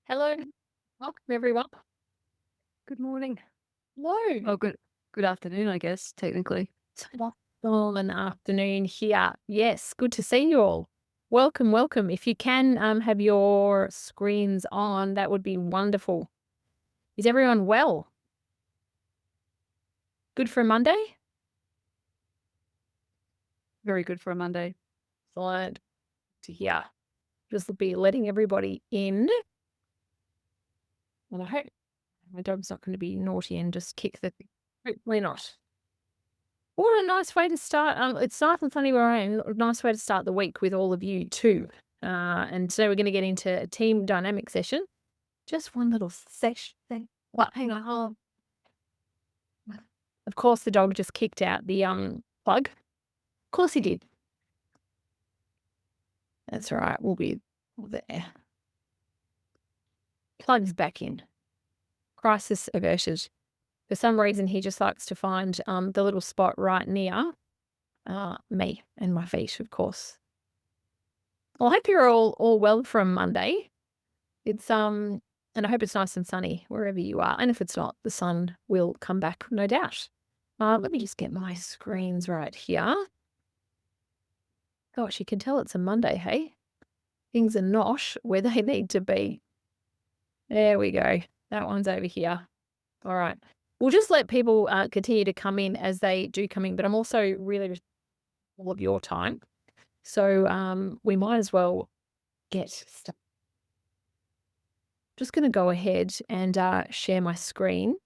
Hello, welcome everyone. Good morning. Hello. Oh, good afternoon, I guess, technically. Well, an afternoon here. Yes, good to see you all. Welcome, welcome. If you can have your screens on, that would be wonderful. Is everyone well? Good for a Monday? Very good for a Monday. Excellent to hear. Just be letting everybody in. And I hope my dog's not going to be naughty and just kick the thing. Hopefully not. What a nice way to start. It's nice and sunny where I am. A nice way to start the week with all of you too. And so we're going to get into a team dynamic session. Just one little session thing. What? Hang on. Of course, the dog just kicked out the plug. Of course, he did. That's all right. We'll be there. Plug's back in. Crisis averted. For some reason, he just likes to find the little spot right near me and my feet, of course. Well, I hope you're all well from Monday. It's and I hope it's nice and sunny wherever you are. And if it's not, the sun will come back, no doubt. Let me just get my screens right here. Gosh, you can tell it's a Monday, hey? Things are not where they need to be. There we go. That one's over here. All right. We'll just let people continue to come in as they do come in, but I'm also really all of your time. So we might as well get started. Just going to go ahead and share my screen.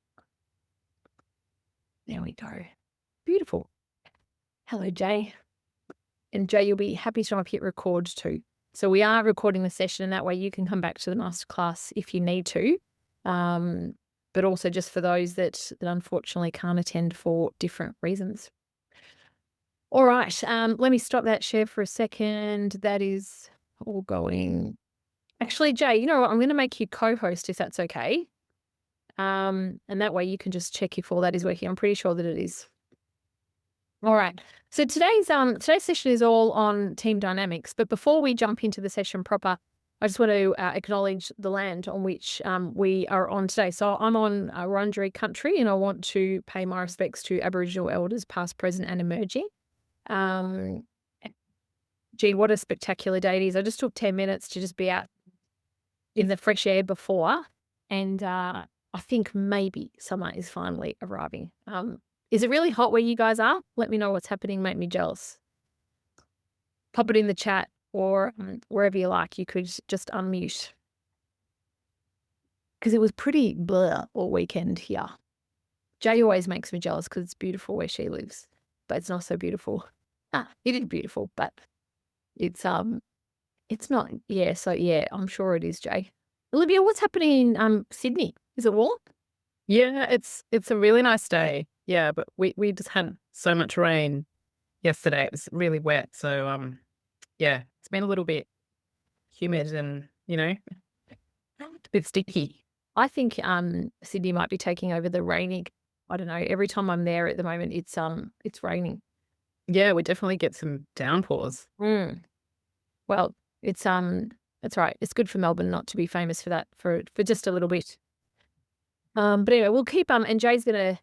There we go. Beautiful. Hello, Jay. And Jay, you'll be happy to hit record too. So we are recording the session, and that way you can come back to the masterclass if you need to. But also just for those that unfortunately can't attend for different reasons. All right. Let me stop that share for a second. That is all going. Actually, Jay, you know what? I'm going to make you co-host if that's okay. And that way you can just check if all that is working. I'm pretty sure that it is. All right. So today's session is all on team dynamics. But before we jump into the session proper, I just want to acknowledge the land on which we are on today. So I'm on Wurundjeri country, and I want to pay my respects to Aboriginal elders, past, present, and emerging. Um, Gee, what a spectacular day it is! I just took 10 minutes to just be out in the fresh air before, and I think maybe summer is finally arriving. Is it really hot where you guys are? Let me know what's happening. Make me jealous. Pop it in the chat or wherever you like. You could just unmute. Because it was pretty blur all weekend here. Jay always makes me jealous because it's beautiful where she lives, but it's not so beautiful. It is beautiful, but it's not. Yeah, so yeah, I'm sure it is, Jay. Olivia, what's happening in Sydney? Is it warm? Yeah, it's a really nice day. Yeah, but we just had so much rain yesterday. It was really wet. So yeah, it's been a little bit humid and, a bit sticky. I think Sydney might be taking over the raining. I don't know. Every time I'm there at the moment, it's raining. Yeah, we definitely get some downpours. Mm. Well, that's right. It's good for Melbourne not to be famous for that for just a little bit. But anyway, we'll keep and Jay's gonna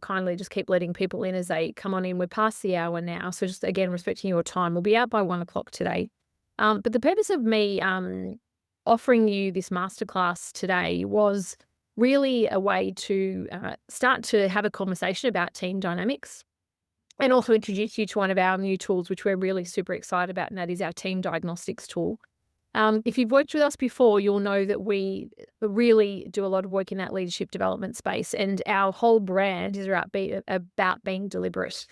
kindly just keep letting people in as they come on in. We're past the hour now, so just again respecting your time. We'll be out by 1 o'clock today. But the purpose of me offering you this masterclass today was really a way to start to have a conversation about team dynamics and also introduce you to one of our new tools, which we're really super excited about, and that is our team diagnostics tool. If you've worked with us before, you'll know that we really do a lot of work in that leadership development space, and our whole brand is about being deliberate.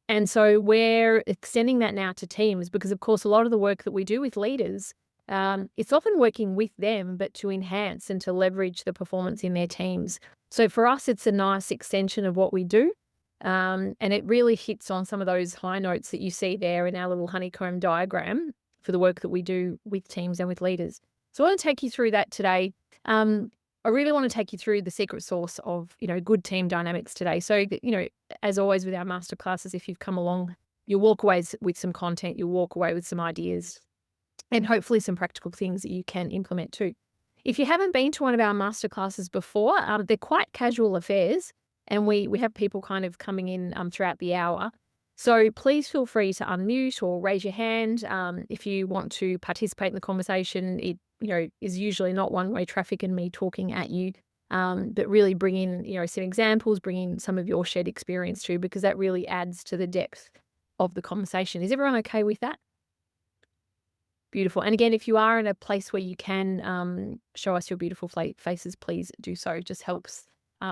And so we're extending that now to teams because, of course, a lot of the work that we do with leaders, it's often working with them, but to enhance and to leverage the performance in their teams. So for us, it's a nice extension of what we do. And it really hits on some of those high notes that you see there in our little honeycomb diagram for the work that we do with teams and with leaders. So I want to take you through that today. I really want to take you through the secret sauce of, good team dynamics today. So, as always with our masterclasses, if you've come along, you'll walk away with some content, you'll walk away with some ideas and hopefully some practical things that you can implement too. if you haven't been to one of our masterclasses before, they're quite casual affairs, and we have people kind of coming in throughout the hour. So please feel free to unmute or raise your hand if you want to participate in the conversation. It is usually not one-way traffic and me talking at you, but really bring in some examples, bring in some of your shared experience too, because that really adds to the depth of the conversation. Is everyone okay with that? Beautiful. And again, if you are in a place where you can show us your beautiful faces, please do so. It just helps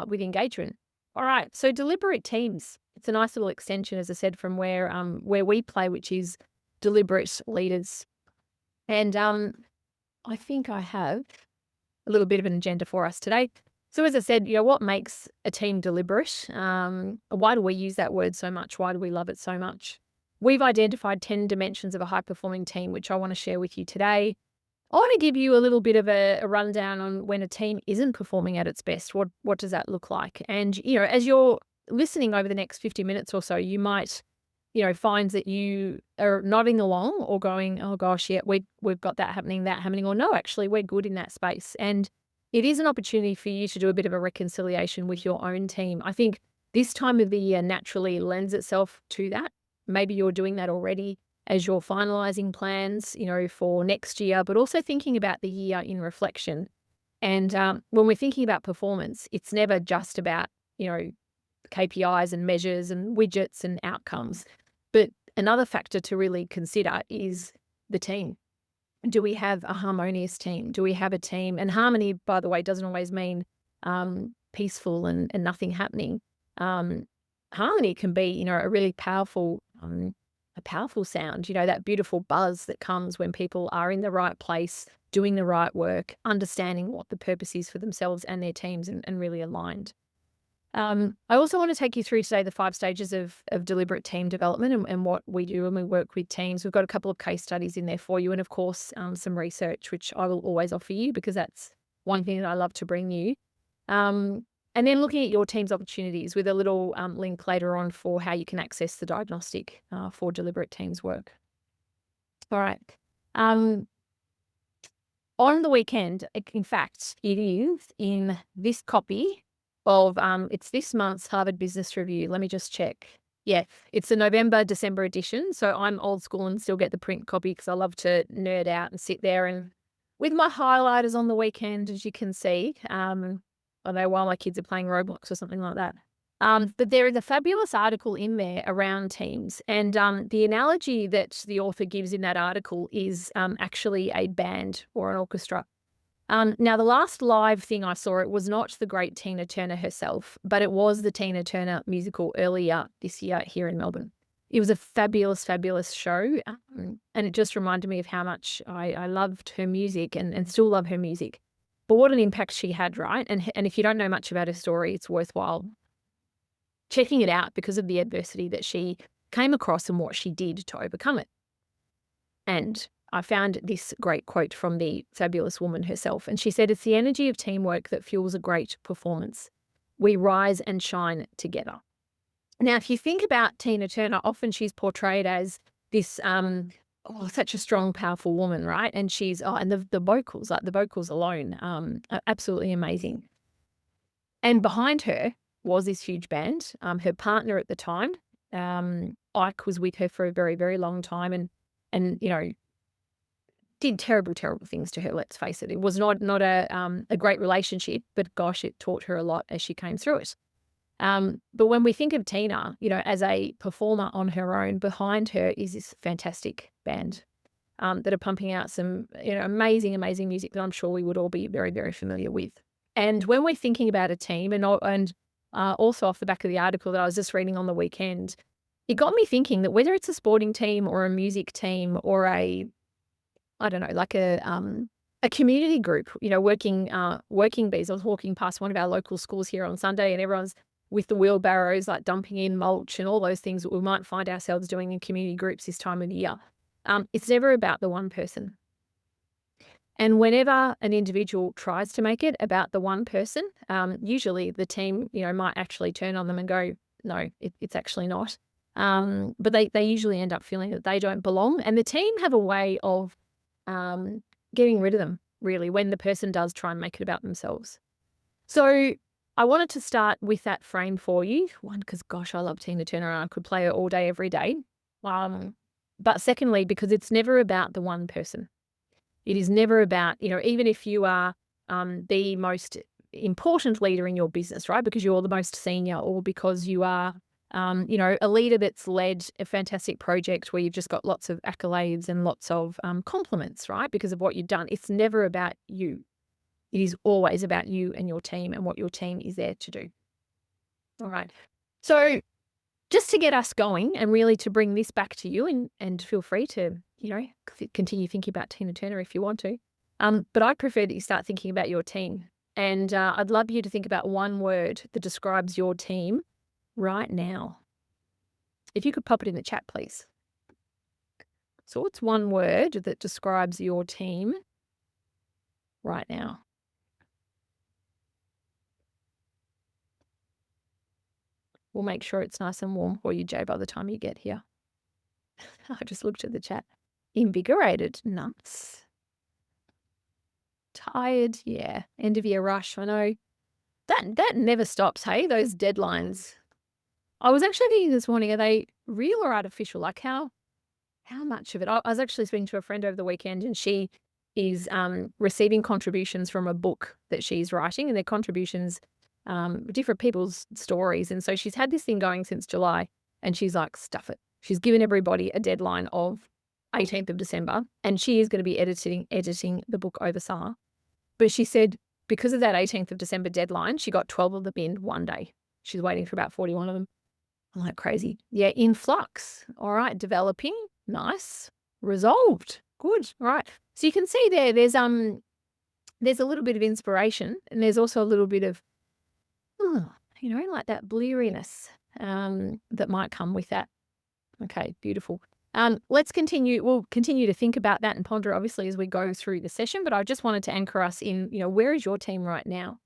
with engagement. All right. So deliberate teams. It's a nice little extension, as I said, from where we play, which is Deliberate Leaders. And I think I have a little bit of an agenda for us today. So as I said, what makes a team deliberate? Why do we use that word so much? Why do we love it so much? We've identified 10 dimensions of a high-performing team, which I want to share with you today. I want to give you a little bit of a rundown on when a team isn't performing at its best. What does that look like? And, as you're listening over the next 50 minutes or so, you might, find that you are nodding along or going, oh gosh, yeah, we've got that happening, or no, actually, we're good in that space. And it is an opportunity for you to do a bit of a reconciliation with your own team. I think this time of the year naturally lends itself to that. Maybe you're doing that already as you're finalizing plans, for next year, but also thinking about the year in reflection. And when we're thinking about performance, it's never just about, KPIs and measures and widgets and outcomes. But another factor to really consider is the team. Do we have a harmonious team? Do we have a team? And harmony, by the way, doesn't always mean peaceful and nothing happening. Harmony can be, a really powerful sound, that beautiful buzz that comes when people are in the right place, doing the right work, understanding what the purpose is for themselves and their teams and really aligned. I also want to take you through today the 5 stages of deliberate team development and what we do when we work with teams. We've got a couple of case studies in there for you and, of course, some research, which I will always offer you because that's one thing that I love to bring you. And then looking at your team's opportunities with a little link later on for how you can access the diagnostic for deliberate teams work. All right. On the weekend, in fact, it is in this copy of, it's this month's Harvard Business Review. Let me just check. Yeah, it's the November-December edition. So I'm old school and still get the print copy because I love to nerd out and sit there and with my highlighters on the weekend, as you can see. I know while my kids are playing Roblox or something like that. But there is a fabulous article in there around teams. And the analogy that the author gives in that article is actually a band or an orchestra. Now, the last live thing I saw, it was not the great Tina Turner herself, but it was the Tina Turner musical earlier this year here in Melbourne. It was a fabulous, fabulous show. And it just reminded me of how much I loved her music and still love her music. But what an impact she had, right? And if you don't know much about her story, it's worthwhile checking it out because of the adversity that she came across and what she did to overcome it. And I found this great quote from the fabulous woman herself. And she said, "It's the energy of teamwork that fuels a great performance. We rise and shine together." Now, if you think about Tina Turner, often she's portrayed as this such a strong, powerful woman, right? And she's and the vocals, like the vocals alone, are absolutely amazing. And behind her was this huge band. Her partner at the time, Ike, was with her for a very, very long time, and did terrible, terrible things to her. Let's face it. It was not a great relationship, but gosh, it taught her a lot as she came through it. But when we think of Tina, as a performer on her own, behind her is this fantastic band that are pumping out some, amazing, amazing music that I'm sure we would all be very, very familiar with. And when we're thinking about a team, and also off the back of the article that I was just reading on the weekend, it got me thinking that whether it's a sporting team or a music team or a community group, working bees. I was walking past one of our local schools here on Sunday and everyone's with the wheelbarrows, like dumping in mulch and all those things that we might find ourselves doing in community groups this time of year. It's never about the one person. And whenever an individual tries to make it about the one person, usually the team, might actually turn on them and go, no, it's actually not. But they usually end up feeling that they don't belong. And the team have a way of getting rid of them. really, when the person does try and make it about themselves. So I wanted to start with that frame for you. One, because gosh, I love Tina Turner and I could play her all day, every day. But secondly, because it's never about the one person. It is never about, even if you are the most important leader in your business, right? Because you're the most senior, or because you are, a leader that's led a fantastic project where you've just got lots of accolades and lots of compliments, right? Because of what you've done. It's never about you. It is always about you and your team and what your team is there to do. All right. So just to get us going and really to bring this back to you, and feel free to, continue thinking about Tina Turner if you want to. But I prefer that you start thinking about your team. And I'd love you to think about one word that describes your team right now. If you could pop it in the chat, please. So what's one word that describes your team right now? We'll make sure it's nice and warm for you, Jay, by the time you get here. I just looked at the chat. Invigorated. Nice. Tired. Yeah. End of year rush. I know. That never stops, hey? Those deadlines. I was actually thinking this morning, are they real or artificial? Like how much of it? I was actually speaking to a friend over the weekend, and she is receiving contributions from a book that she's writing, and they're contributions, different people's stories. And so she's had this thing going since July, and she's like, stuff it. She's given everybody a deadline of 18th of December, and she is going to be editing the book over summer. But she said because of that 18th of December deadline, she got 12 of them in one day. She's waiting for about 41 of them. I'm like, crazy. Yeah, in flux. All right, developing. Nice. Resolved. Good. All right. So you can see there's a little bit of inspiration, and there's also a little bit of, like that bleariness that might come with that. Okay, beautiful. Let's continue. We'll continue to think about that and ponder, obviously, as we go through the session. But I just wanted to anchor us in, where is your team right now?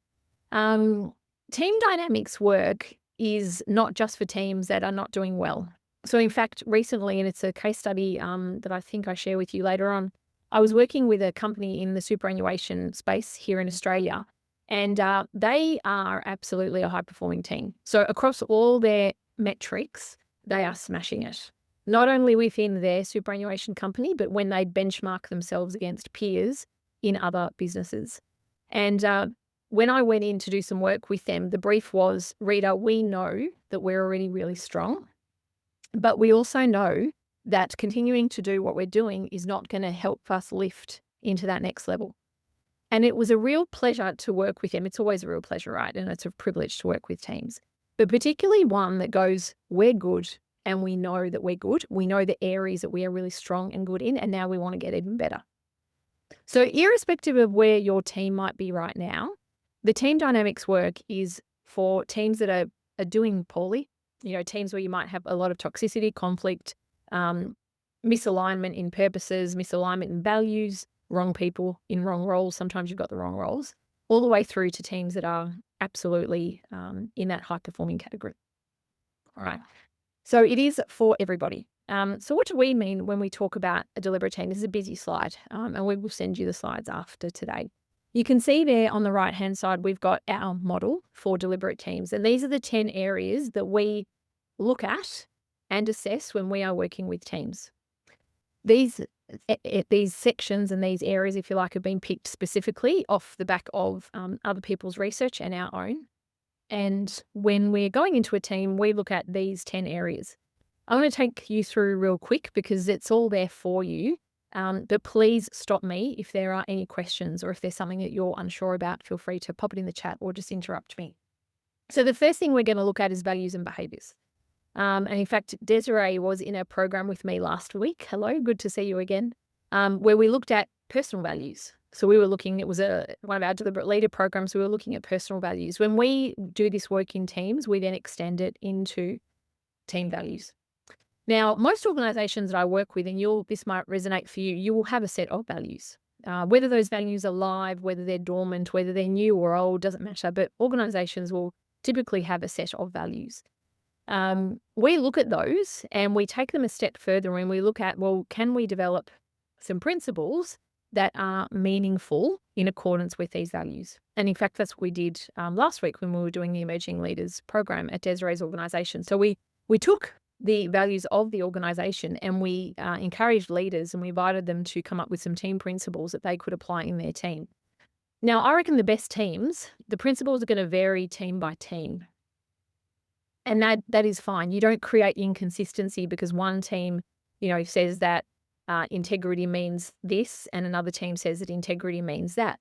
Team dynamics work is not just for teams that are not doing well. So in fact, recently, and it's a case study that I think I share with you later on, I was working with a company in the superannuation space here in Australia, and they are absolutely a high-performing team. So across all their metrics, they are smashing it. Not only within their superannuation company, but when they benchmark themselves against peers in other businesses. And when I went in to do some work with them, the brief was, Rita, we know that we're already really strong, but we also know that continuing to do what we're doing is not going to help us lift into that next level. And it was a real pleasure to work with them. It's always a real pleasure, right? And it's a privilege to work with teams, but particularly one that goes, we're good and we know that we're good. We know the areas that we are really strong and good in, and now we want to get even better. So irrespective of where your team might be right now, the team dynamics work is for teams that are doing poorly, teams where you might have a lot of toxicity, conflict, misalignment in purposes, misalignment in values, wrong people in wrong roles. Sometimes you've got the wrong roles, all the way through to teams that are absolutely in that high-performing category. All right. So it is for everybody. So what do we mean when we talk about a deliberate team? This is a busy slide, and we will send you the slides after today. You can see there on the right-hand side, we've got our model for deliberate teams. And these are the 10 areas that we look at and assess when we are working with teams. These sections and these areas, if you like, have been picked specifically off the back of other people's research and our own. And when we're going into a team, we look at these 10 areas. I want to take you through real quick because it's all there for you. But please stop me if there are any questions, or if there's something that you're unsure about, feel free to pop it in the chat or just interrupt me. So the first thing we're going to look at is values and behaviors. And in fact, Desiree was in a program with me last week. Hello, good to see you again. Where we looked at personal values. So we were looking, it was one of our Deliberate Leader programs, we were looking at personal values. When we do this work in teams, we then extend it into team values. Now, most organizations that I work with, and this might resonate for you, you will have a set of values. Whether those values are live, whether they're dormant, whether they're new or old, doesn't matter, but organizations will typically have a set of values. We look at those and we take them a step further, and we look at, well, can we develop some principles that are meaningful in accordance with these values. And in fact, that's what we did last week when we were doing the Emerging Leaders program at Desiree's organisation. So we took the values of the organisation and we encouraged leaders and we invited them to come up with some team principles that they could apply in their team. Now, I reckon the best teams, the principles are going to vary team by team. And that is fine. You don't create inconsistency because one team, says that integrity means this and another team says that integrity means that.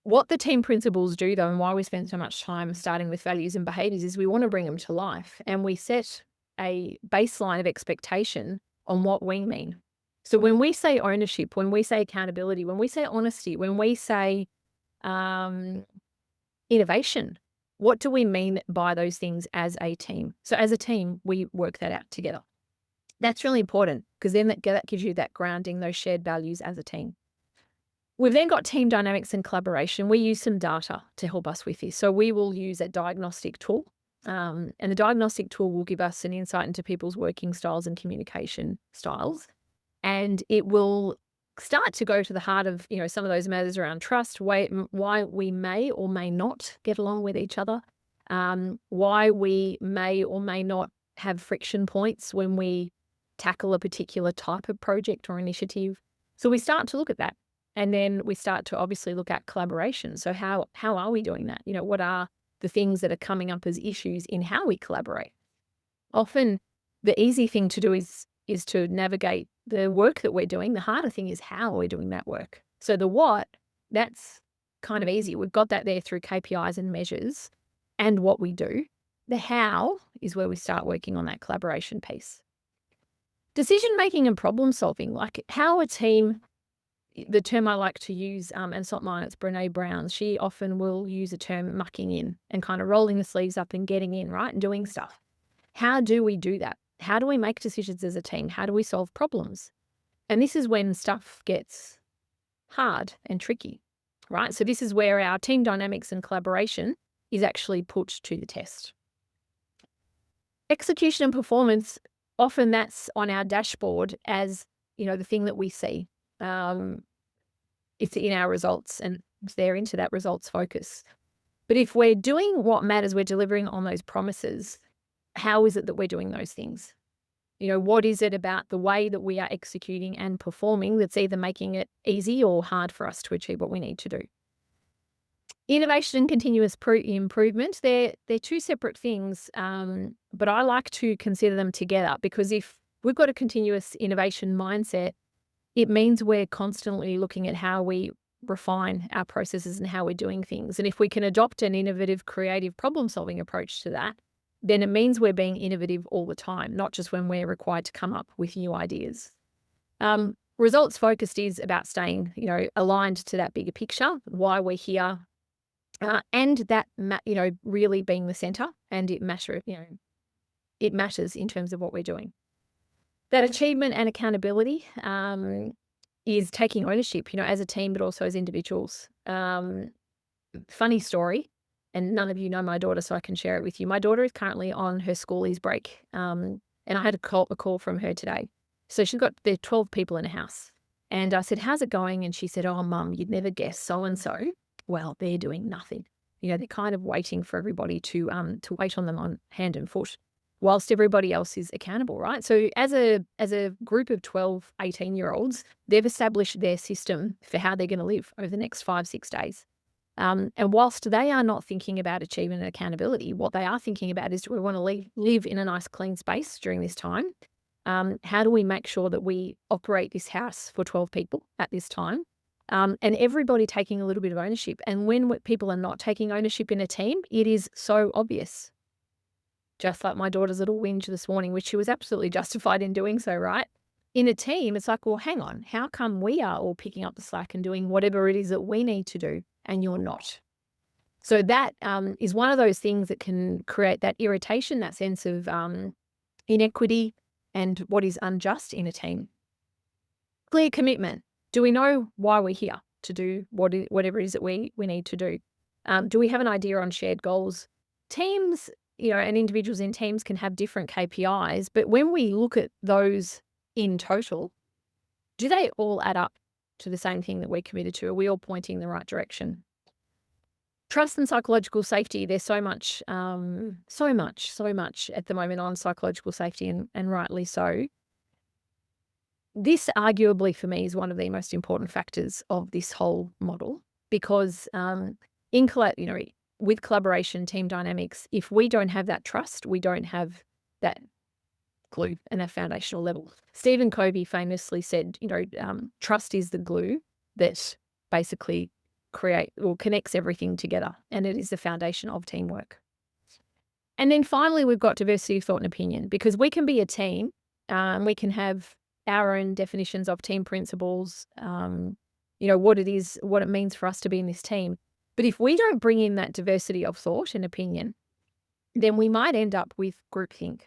What the team principles do, though, and why we spend so much time starting with values and behaviors is we want to bring them to life and we set a baseline of expectation on what we mean. So when we say ownership, when we say accountability, when we say honesty, when we say innovation, what do we mean by those things as a team? So as a team, we work that out together. That's really important because then that gives you that grounding, those shared values as a team. We've then got team dynamics and collaboration. We use some data to help us with this. So we will use a diagnostic tool. And the diagnostic tool will give us an insight into people's working styles and communication styles. And it will start to go to the heart of, some of those matters around trust, why we may or may not get along with each other, why we may or may not have friction points when we tackle a particular type of project or initiative. So we start to look at that. And then we start to obviously look at collaboration. So how are we doing that? What are the things that are coming up as issues in how we collaborate? Often the easy thing to do is to navigate the work that we're doing. The harder thing is how we're doing that work. So the what, that's kind of easy. We've got that there through KPIs and measures and what we do. The how is where we start working on that collaboration piece. Decision-making and problem solving, like how a team, the term I like to use, and it's not mine, it's Brene Brown's. She often will use a term mucking in and kind of rolling the sleeves up and getting in, right? And doing stuff. How do we do that? How do we make decisions as a team? How do we solve problems? And this is when stuff gets hard and tricky, right? So this is where our team dynamics and collaboration is actually put to the test. Execution and performance, often that's on our dashboard as, the thing that we see. It's in our results and they're into that results focus. But if we're doing what matters, we're delivering on those promises, how is it that we're doing those things? What is it about the way that we are executing and performing that's either making it easy or hard for us to achieve what we need to do? Innovation and continuous improvement, they're two separate things, but I like to consider them together because if we've got a continuous innovation mindset, it means we're constantly looking at how we refine our processes and how we're doing things. And if we can adopt an innovative, creative problem-solving approach to that, then it means we're being innovative all the time, not just when we're required to come up with new ideas. Results focused is about staying, aligned to that bigger picture, why we're here, and that, really being the center, and it matters in terms of what we're doing. That achievement and accountability is taking ownership, as a team, but also as individuals. Funny story, and none of you know my daughter, so I can share it with you. My daughter is currently on her schoolies break, and I had a call from her today. So there are 12 people in a house. And I said, how's it going? And she said, oh, Mum, you'd never guess so-and-so. Well, they're doing nothing. They're kind of waiting for everybody to wait on them on hand and foot, whilst everybody else is accountable, right? So as a group of 12, 18-year-olds, they've established their system for how they're going to live over the next 5-6 days. And whilst they are not thinking about achievement and accountability, what they are thinking about is, do we want to live in a nice clean space during this time? How do we make sure that we operate this house for 12 people at this time? And everybody taking a little bit of ownership. And when people are not taking ownership in a team, it is so obvious. Just like my daughter's little whinge this morning, which she was absolutely justified in doing so, right? In a team, it's like, well, hang on, how come we are all picking up the slack and doing whatever it is that we need to do and you're not? So that is one of those things that can create that irritation, that sense of inequity and what is unjust in a team. Clear commitment. Do we know why we're here to do whatever it is that we need to do? Do we have an idea on shared goals? Teams, and individuals in teams can have different KPIs, but when we look at those in total, do they all add up to the same thing that we're committed to? Are we all pointing in the right direction? Trust and psychological safety. There's so much at the moment on psychological safety, and rightly so. This arguably for me is one of the most important factors of this whole model because with collaboration, team dynamics, if we don't have that trust, we don't have that glue and that foundational level. Stephen Covey famously said, trust is the glue that basically connects everything together, and it is the foundation of teamwork. And then finally, we've got diversity of thought and opinion, because we can be a team, we can have our own definitions of team principles, what it means for us to be in this team. But if we don't bring in that diversity of thought and opinion, then we might end up with groupthink,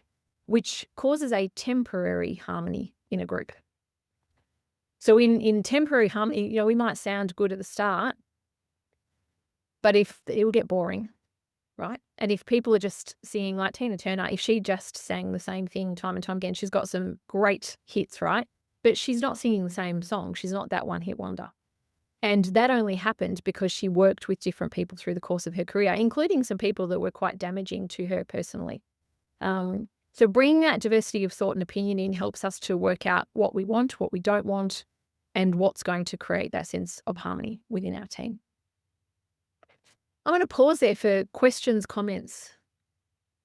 which causes a temporary harmony in a group. So in temporary harmony, we might sound good at the start, but it will get boring, right? And if people are just singing like Tina Turner, if she just sang the same thing time and time again, she's got some great hits, right? But she's not singing the same song. She's not that one-hit wonder. And that only happened because she worked with different people through the course of her career, including some people that were quite damaging to her personally. So bringing that diversity of thought and opinion in helps us to work out what we want, what we don't want, and what's going to create that sense of harmony within our team. I'm going to pause there for questions, comments.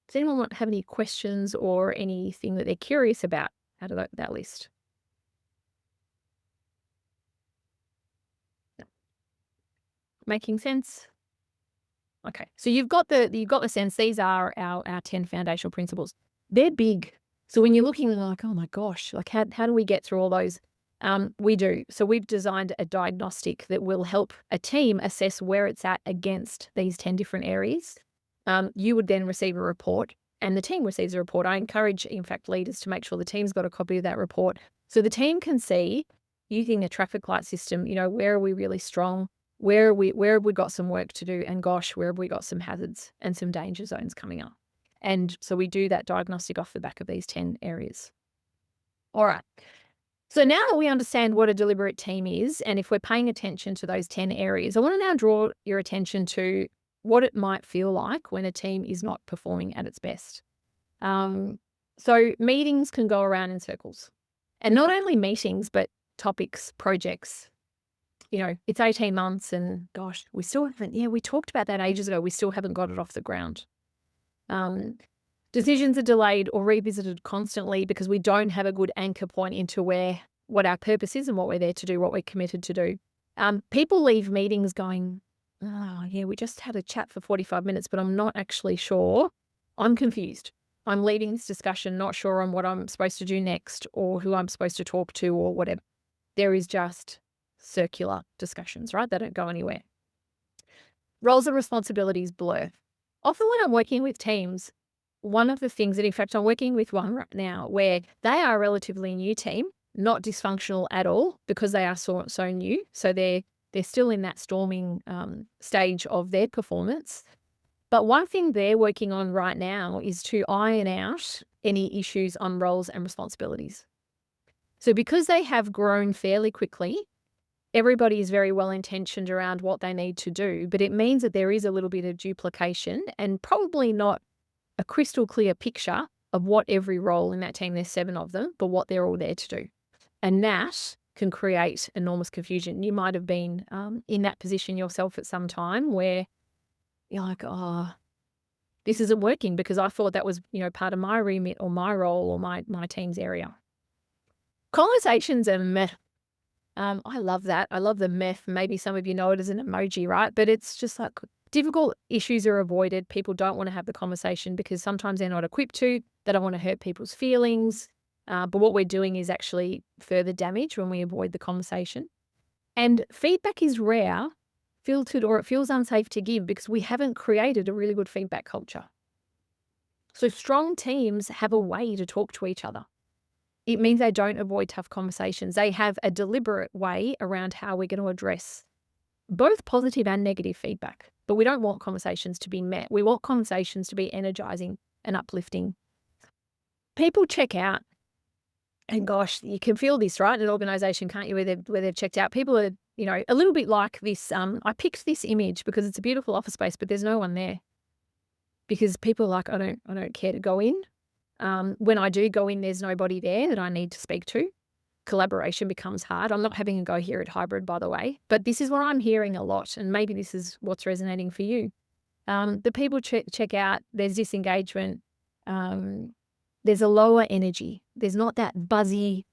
Does anyone have any questions or anything that they're curious about out of that list? No. Making sense? Okay, so you've got the sense. These are our 10 foundational principles. They're big. So when you're looking like, oh my gosh, like how do we get through all those? We do. So we've designed a diagnostic that will help a team assess where it's at against these 10 different areas. You would then receive a report, and the team receives a report. I encourage, in fact, leaders to make sure the team's got a copy of that report so the team can see, using a traffic light system, where are we really strong? Where have we got some work to do? And gosh, where have we got some hazards and some danger zones coming up? And so we do that diagnostic off the back of these 10 areas. All right. So now that we understand what a deliberate team is, and if we're paying attention to those 10 areas, I want to now draw your attention to what it might feel like when a team is not performing at its best. So meetings can go around in circles. And not only meetings, but topics, projects. It's 18 months and gosh, we still haven't, we talked about that ages ago. We still haven't got it off the ground. Decisions are delayed or revisited constantly because we don't have a good anchor point into what our purpose is and what we're there to do, what we're committed to do. People leave meetings going, oh yeah, we just had a chat for 45 minutes, but I'm not actually sure. I'm confused. I'm leading this discussion, not sure on what I'm supposed to do next or who I'm supposed to talk to or whatever. There is just circular discussions, right? They don't go anywhere. Roles and responsibilities blur. Often when I'm working with teams, one of the things that, in fact, I'm working with one right now where they are a relatively new team, not dysfunctional at all because they are so new. So they're still in that storming stage of their performance. But one thing they're working on right now is to iron out any issues on roles and responsibilities. So because they have grown fairly quickly, everybody is very well intentioned around what they need to do, but it means that there is a little bit of duplication and probably not a crystal clear picture of what every role in that team, there's 7 of them, but what they're all there to do. And that can create enormous confusion. You might have been in that position yourself at some time where you're like, oh, this isn't working because I thought that was, part of my remit or my role or my team's area. Conversations are meh. I love that. I love the meh. Maybe some of you know it as an emoji, right? But it's just like difficult issues are avoided. People don't want to have the conversation because sometimes they're not equipped to. They don't want to hurt people's feelings. But what we're doing is actually further damage when we avoid the conversation. And feedback is rare, filtered, or it feels unsafe to give because we haven't created a really good feedback culture. So strong teams have a way to talk to each other. It means they don't avoid tough conversations. They have a deliberate way around how we're going to address both positive and negative feedback. But we don't want conversations to be met. We want conversations to be energizing and uplifting. People check out And gosh, you can feel this, right? In an organization, can't you, where they've checked out. People are, a little bit like this. I picked this image because it's a beautiful office space, but there's no one there because people are like, I don't care to go in. When I do go in, there's nobody there that I need to speak to. Collaboration becomes hard. I'm not having a go here at hybrid, by the way, but this is what I'm hearing a lot, and maybe this is what's resonating for you. The people check out, there's disengagement, there's a lower energy. There's not that buzzy,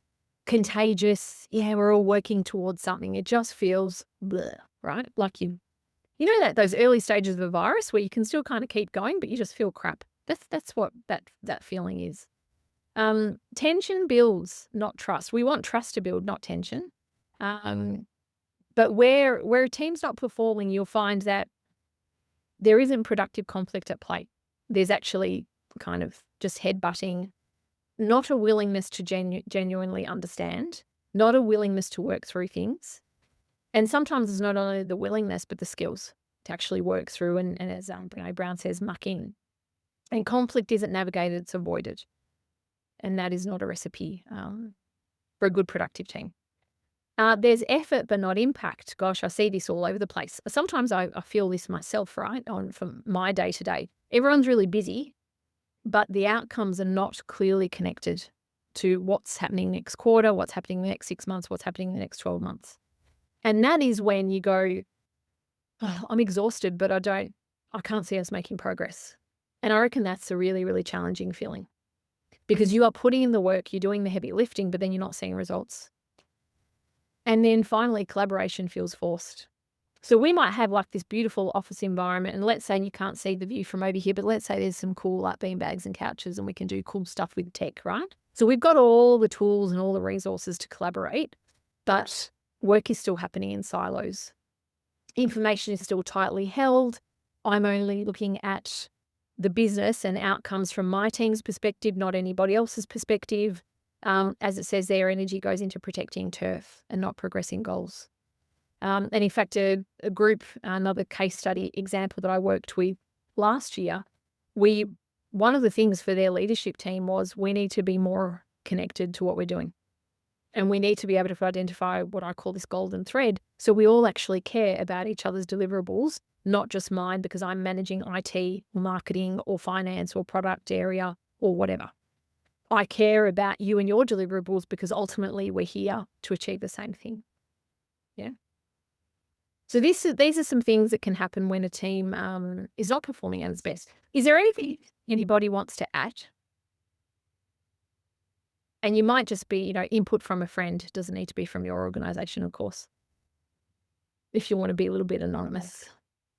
contagious, yeah, we're all working towards something. It just feels bleh, right? Like that those early stages of a virus where you can still kind of keep going, but you just feel crap. That's what that feeling is. Tension builds, not trust. We want trust to build, not tension. But where a team's not performing, you'll find that there isn't productive conflict at play. There's actually kind of just headbutting, not a willingness to genuinely understand, not a willingness to work through things. And sometimes it's not only the willingness, but the skills to actually work through. And as Brene Brown says, muck in. And conflict isn't navigated, it's avoided. And that is not a recipe for a good productive team. There's effort, but not impact. Gosh, I see this all over the place. Sometimes I feel this myself, right, from my day-to-day. Everyone's really busy, but the outcomes are not clearly connected to what's happening next quarter, what's happening the next 6 months, what's happening the next 12 months. And that is when you go, oh, I'm exhausted, but I can't see us making progress. And I reckon that's a really, really challenging feeling because you are putting in the work, you're doing the heavy lifting, but then you're not seeing results. And then finally, collaboration feels forced. So we might have like this beautiful office environment, and let's say you can't see the view from over here, but let's say there's some cool like beanbags and couches and we can do cool stuff with tech, right? So we've got all the tools and all the resources to collaborate, but work is still happening in silos. Information is still tightly held. I'm only looking at the business and outcomes from my team's perspective, not anybody else's perspective. As it says there, energy goes into protecting turf and not progressing goals. And in fact, a group, another case study example that I worked with last year, one of the things for their leadership team was we need to be more connected to what we're doing. And we need to be able to identify what I call this golden thread. So we all actually care about each other's deliverables, not just mine because I'm managing IT or marketing or finance or product area or whatever. I care about you and your deliverables because ultimately we're here to achieve the same thing. Yeah. So these are some things that can happen when a team is not performing at its best. Is there anything anybody wants to add? And you might just be, input from a friend. It doesn't need to be from your organization, of course. If you want to be a little bit anonymous.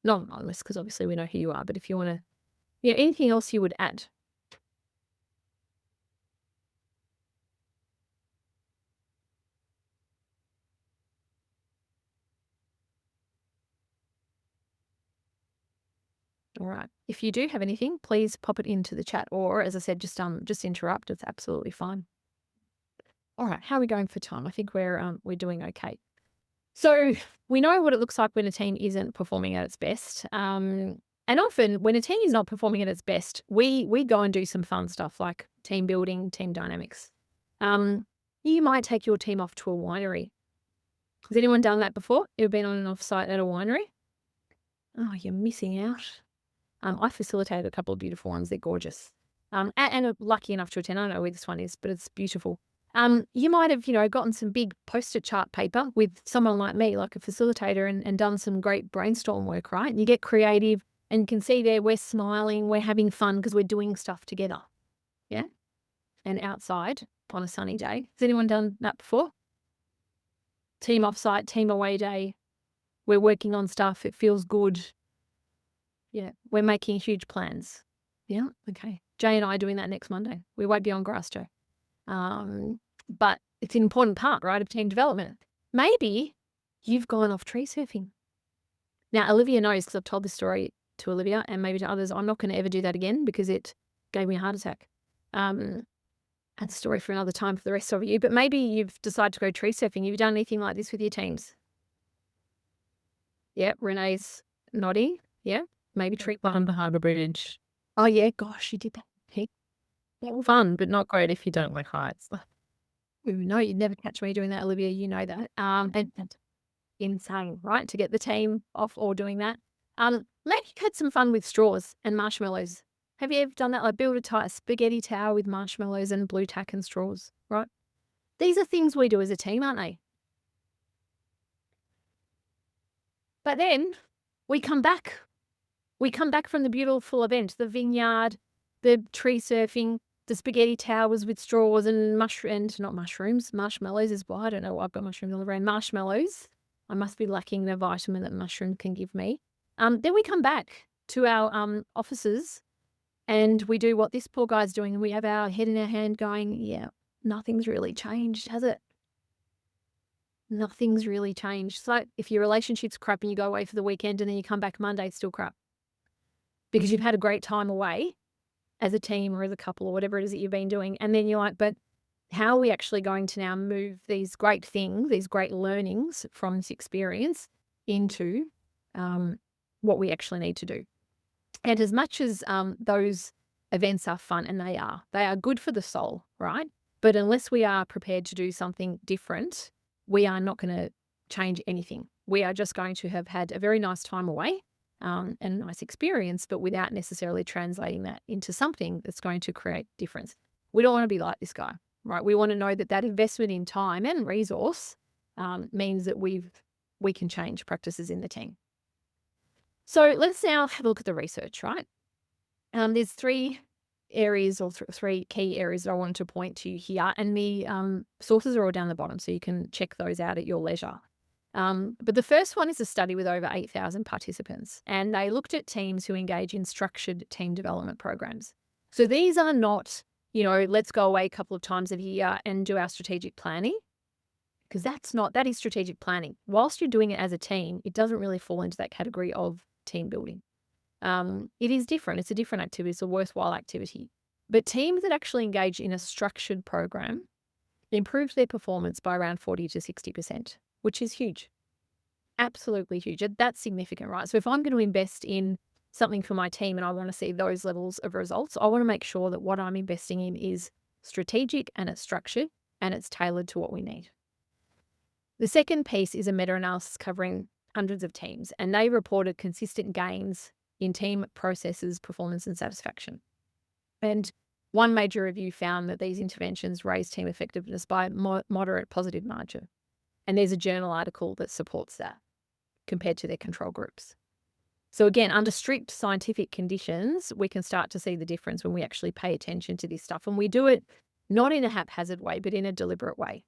Not anonymous, because obviously we know who you are, but if you want to, anything else you would add? All right. If you do have anything, please pop it into the chat, or as I said, just interrupt. It's absolutely fine. All right. How are we going for time? I think we're doing okay. So we know what it looks like when a team isn't performing at its best. And often when a team is not performing at its best, we go and do some fun stuff like team building, team dynamics. You might take your team off to a winery. Has anyone done that before? Ever been on an offsite at a winery? Oh, you're missing out. I facilitated a couple of beautiful ones. They're gorgeous. And lucky enough to attend. I don't know where this one is, but it's beautiful. You might have, gotten some big post-it chart paper with someone like me, like a facilitator, and done some great brainstorm work, right? And you get creative and you can see there we're smiling, we're having fun because we're doing stuff together. Yeah. And outside on a sunny day. Has anyone done that before? Team offsite, team away day. We're working on stuff. It feels good. Yeah. We're making huge plans. Yeah. Okay. Jay and I are doing that next Monday. We won't be on grass, Joe. But it's an important part, right, of team development. Maybe you've gone off tree surfing. Now, Olivia knows because I've told this story to Olivia and maybe to others. I'm not going to ever do that again because it gave me a heart attack. That's a story for another time for the rest of you. But maybe you've decided to go tree surfing. You've done anything like this with your teams? Yeah, Renee's nodding. Yeah, maybe tree On the Harbour Bridge. Oh, yeah, gosh, you did that. Heck, that was fun. Fun, but not great if you don't like heights. No, you'd never catch me doing that, Olivia. You know that. And insane, right? To get the team off or doing that. Maybe you had some fun with straws and marshmallows. Have you ever done that? Like build a tight spaghetti tower with marshmallows and blue tack and straws, right? These are things we do as a team, aren't they? But then we come back. We come back from the beautiful event, the vineyard, the tree surfing, the spaghetti towers with straws and not mushrooms, marshmallows is why I don't know why I've got mushrooms all around. Marshmallows. I must be lacking the vitamin that mushroom can give me. Then we come back to our offices and we do what this poor guy's doing, and we have our head in our hand going, yeah, nothing's really changed, has it? Nothing's really changed. So if your relationship's crap and you go away for the weekend and then you come back Monday, it's still crap because you've had a great time away as a team or as a couple or whatever it is that you've been doing. And then you're like, but how are we actually going to now move these great things, these great learnings from this experience into what we actually need to do? And as much as those events are fun, and they are good for the soul, right? But unless we are prepared to do something different, we are not going to change anything. We are just going to have had a very nice time away and a nice experience, but without necessarily translating that into something that's going to create difference. We don't want to be like this guy, right? We want to know that that investment in time and resource means that we can change practices in the team. So let's now have a look at the research, right? There's three areas or three key areas that I want to point to here, and the sources are all down the bottom, so you can check those out at your leisure. But the first one is a study with over 8,000 participants, and they looked at teams who engage in structured team development programs. So these are not, let's go away a couple of times a year and do our strategic planning, because that is strategic planning. Whilst you're doing it as a team, it doesn't really fall into that category of team building. It is different. It's a different activity. It's a worthwhile activity. But teams that actually engage in a structured program improved their performance by around 40 to 60%, which is huge. Absolutely huge. That's significant, right? So if I'm going to invest in something for my team and I want to see those levels of results, I want to make sure that what I'm investing in is strategic and it's structured and it's tailored to what we need. The second piece is a meta-analysis covering hundreds of teams, and they reported consistent gains in team processes, performance, and satisfaction. And one major review found that these interventions raised team effectiveness by moderate positive margin. And there's a journal article that supports that compared to their control groups. So again, under strict scientific conditions, we can start to see the difference when we actually pay attention to this stuff. And we do it not in a haphazard way, but in a deliberate way.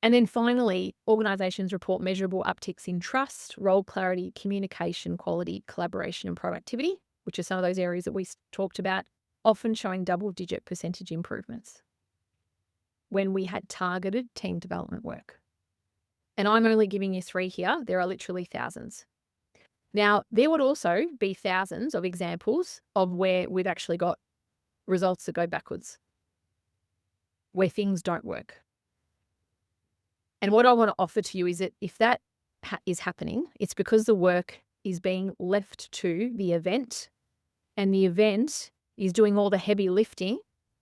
And then finally, organisations report measurable upticks in trust, role clarity, communication quality, collaboration and productivity, which are some of those areas that we talked about, often showing double-digit percentage improvements when we had targeted team development work. And I'm only giving you 3 here. There are literally thousands. Now, there would also be thousands of examples of where we've actually got results that go backwards, where things don't work. And what I want to offer to you is that if that is happening, it's because the work is being left to the event, and the event is doing all the heavy lifting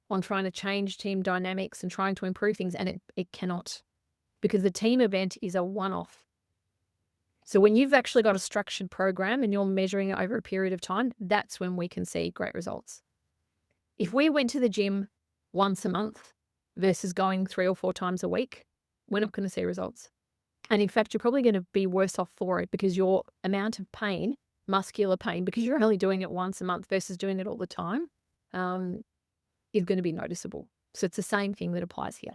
on trying to change team dynamics and trying to improve things, and it cannot, because the team event is a one-off. So when you've actually got a structured program and you're measuring it over a period of time, that's when we can see great results. If we went to the gym once a month versus going 3 or 4 times a week, we're not going to see results. And in fact, you're probably going to be worse off for it, because your amount of pain, muscular pain, because you're only doing it once a month versus doing it all the time, is going to be noticeable. So it's the same thing that applies here.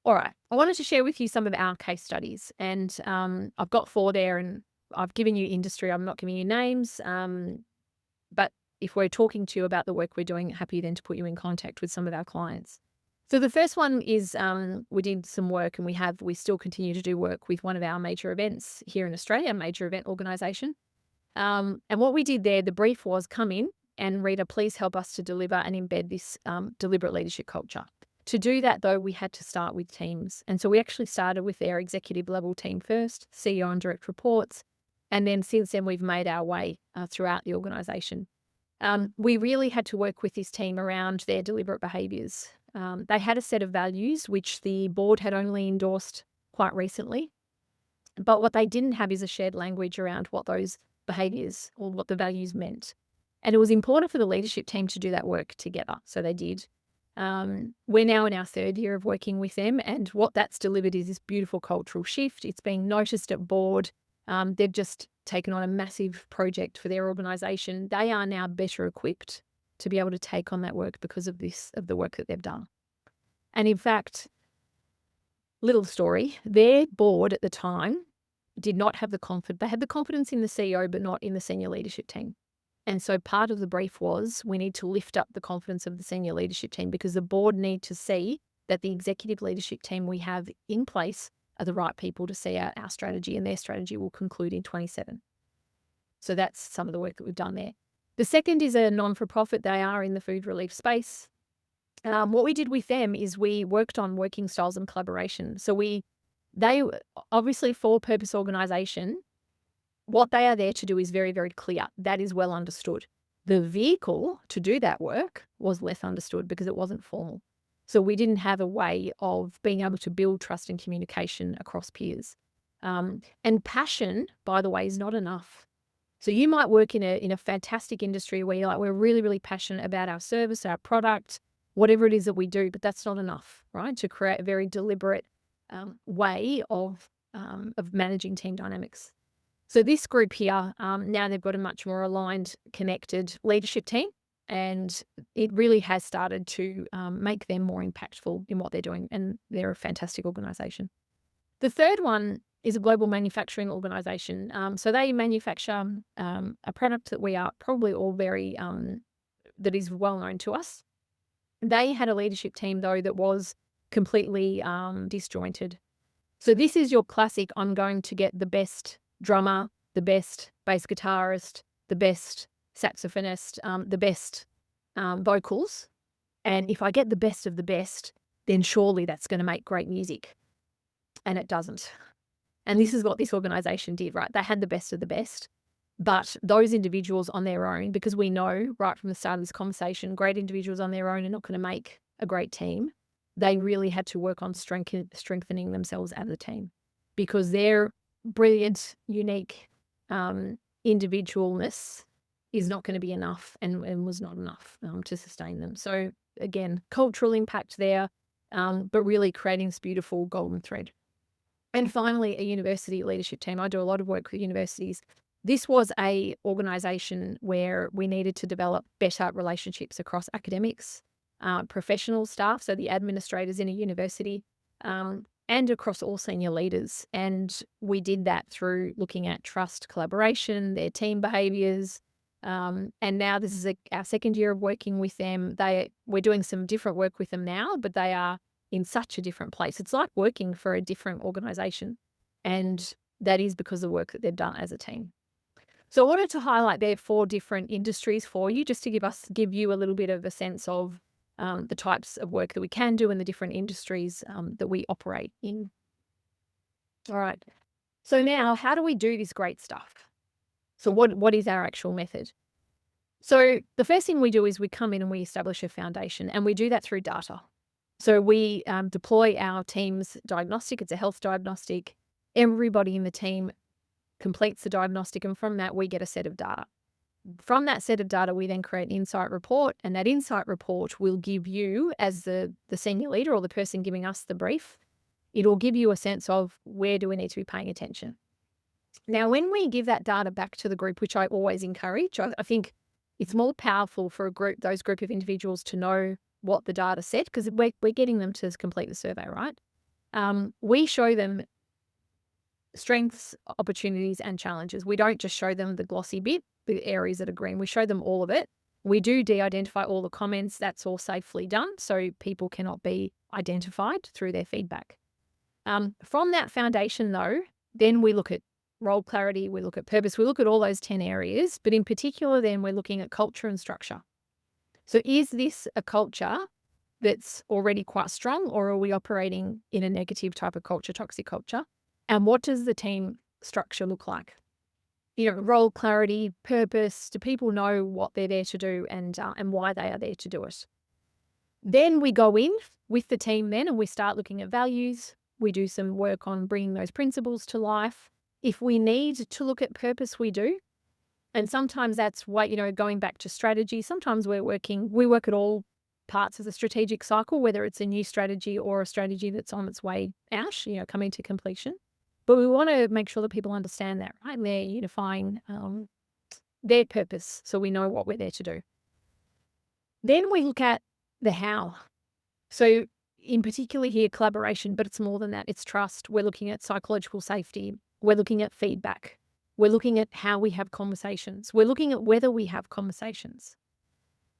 All right, I wanted to share with you some of our case studies, and I've got 4 there, and I've given you industry. I'm not giving you names, but if we're talking to you about the work we're doing, happy then to put you in contact with some of our clients. So the first one is we did some work, and we still continue to do work with one of our major events here in Australia, a major event organisation. And what we did there, the brief was come in and Rita, please help us to deliver and embed this deliberate leadership culture. To do that, though, we had to start with teams. And so we actually started with their executive level team first, CEO and direct reports. And then since then, we've made our way throughout the organisation. We really had to work with this team around their deliberate behaviours. They had a set of values which the board had only endorsed quite recently. But what they didn't have is a shared language around what those behaviours or what the values meant. And it was important for the leadership team to do that work together. So they did. We're now in our 3rd year of working with them. And what that's delivered is this beautiful cultural shift. It's being noticed at board. They've just taken on a massive project for their organisation. They are now better equipped to be able to take on that work because of the work that they've done. And in fact, little story, their board at the time did not have the confidence. They had the confidence in the CEO, but not in the senior leadership team. And so part of the brief was we need to lift up the confidence of the senior leadership team because the board need to see that the executive leadership team we have in place are the right people to see out our strategy, and their strategy will conclude in 27. So that's some of the work that we've done there. The second is a non-for-profit. They are in the food relief space. What we did with them is we worked on working styles and collaboration. So they obviously for-purpose organisation, what they are there to do is very, very clear. That is well understood. The vehicle to do that work was less understood because it wasn't formal. So we didn't have a way of being able to build trust and communication across peers. And passion, by the way, is not enough. So you might work in a fantastic industry where you're like, we're really, really passionate about our service, our product, whatever it is that we do, but that's not enough, right? To create a very deliberate way of managing team dynamics. So this group here, now they've got a much more aligned, connected leadership team, and it really has started to make them more impactful in what they're doing, and they're a fantastic organisation. The third one is a global manufacturing organisation. So they manufacture a product that we are probably all very, that is well known to us. They had a leadership team, though, that was completely disjointed. So this is your classic, I'm going to get the best drummer, the best bass guitarist, the best saxophonist, the best vocals. And if I get the best of the best, then surely that's going to make great music. And it doesn't. And this is what this organisation did, right? They had the best of the best. But those individuals on their own, because we know right from the start of this conversation, great individuals on their own are not going to make a great team. They really had to work on strengthening themselves as a team because their brilliant, unique individualness is not going to be enough and was not enough to sustain them. So again, cultural impact there, but really creating this beautiful golden thread. And finally, a university leadership team. I do a lot of work with universities. This was a organisation where we needed to develop better relationships across academics, professional staff, so the administrators in a university, and across all senior leaders. And we did that through looking at trust, collaboration, their team behaviours. And now this is our 2nd year of working with them. We're doing some different work with them now, but they are in such a different place. It's like working for a different organisation. And that is because of the work that they've done as a team. So I wanted to highlight there 4 different industries for you, just to give you a little bit of a sense of the types of work that we can do in the different industries that we operate in. All right. So now, how do we do this great stuff? So what is our actual method? So the first thing we do is we come in and we establish a foundation, and we do that through data. So we deploy our team's diagnostic. It's a health diagnostic. Everybody in the team completes the diagnostic, and from that we get a set of data. From that set of data, we then create an insight report, and that insight report will give you, as the senior leader or the person giving us the brief, it'll give you a sense of where do we need to be paying attention. Now, when we give that data back to the group, which I always encourage, I think it's more powerful for those group of individuals to know what the data said, because we're getting them to complete the survey, right? We show them strengths, opportunities, and challenges. We don't just show them the glossy bit, the areas that are green. We show them all of it. We do de-identify all the comments. That's all safely done, so people cannot be identified through their feedback. From that foundation, though, then we look at role clarity, we look at purpose, we look at all those 10 areas, but in particular, then we're looking at culture and structure. So is this a culture that's already quite strong, or are we operating in a negative type of culture, toxic culture? And what does the team structure look like? Role clarity, purpose. Do people know what they're there to do and why they are there to do it? Then we go in with the team then and we start looking at values. We do some work on bringing those principles to life. If we need to look at purpose, we do. And sometimes that's what, going back to strategy. Sometimes we work at all parts of the strategic cycle, whether it's a new strategy or a strategy that's on its way out, coming to completion. But we want to make sure that people understand that, right? They're unifying their purpose so we know what we're there to do. Then we look at the how. So in particular here, collaboration, but it's more than that. It's trust. We're looking at psychological safety. We're looking at feedback. We're looking at how we have conversations. We're looking at whether we have conversations.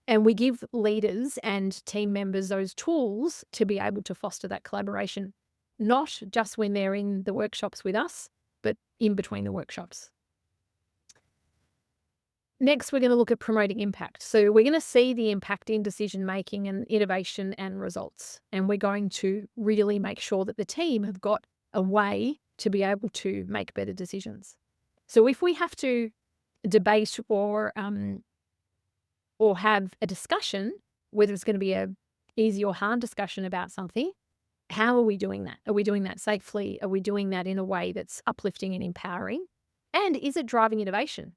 And we give leaders and team members those tools to be able to foster that collaboration, not just when they're in the workshops with us, but in between the workshops. Next, we're going to look at promoting impact. So we're going to see the impact in decision-making and innovation and results. And we're going to really make sure that the team have got a way to be able to make better decisions. So if we have to debate or have a discussion, whether it's going to be a easy or hard discussion about something, how are we doing that? Are we doing that safely? Are we doing that in a way that's uplifting and empowering? And is it driving innovation?